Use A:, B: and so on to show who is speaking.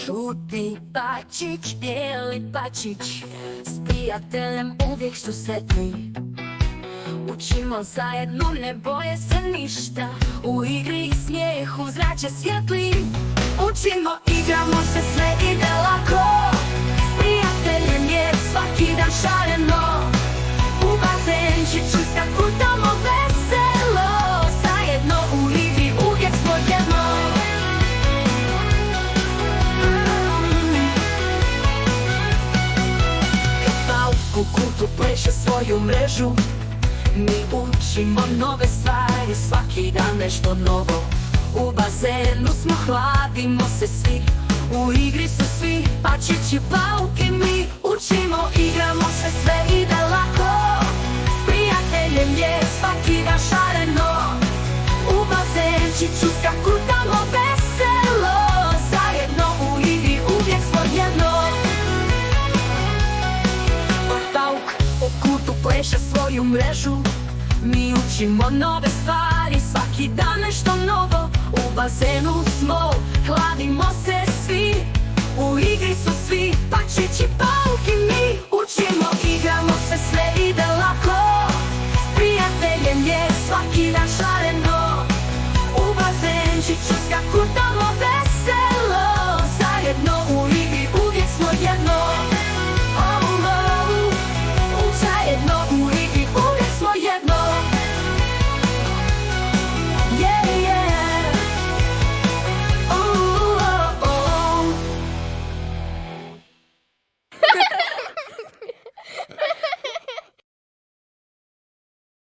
A: Žuti pačić, bijeli pačić, s prijateljem uvijek su sretni. Učimo zajedno, ne boje se ništa, u igri i smijehu zrače svjetli. Učimo, igramo se, sve ide lako, s prijateljem je svaki dan šareno. U bazenčiću skakutamo veselo, zajedno u igri uvijek smo jedno. U kutu pleše svoju mrežu, mi učimo nove stvari, svaki dan nešto novo. U bazenu smo, hladimo se svi, u igri su svi, pačići, pauki, mi učimo, igramo se, sve ide lako, s prijateljem je svaki dan šareno. U bazenčiću skakutamo veselo, zajedno u igri uvijek smo jedno. U kutu pleše svoju mrežu, mi učimo nove stvari, svaki dan nešto novo. U bazenu smo, hladimo se svi, u igri su svi, pačići, pauki, mi učimo, igramo se, sve ide lako, s prijateljem je svaki dan šareno.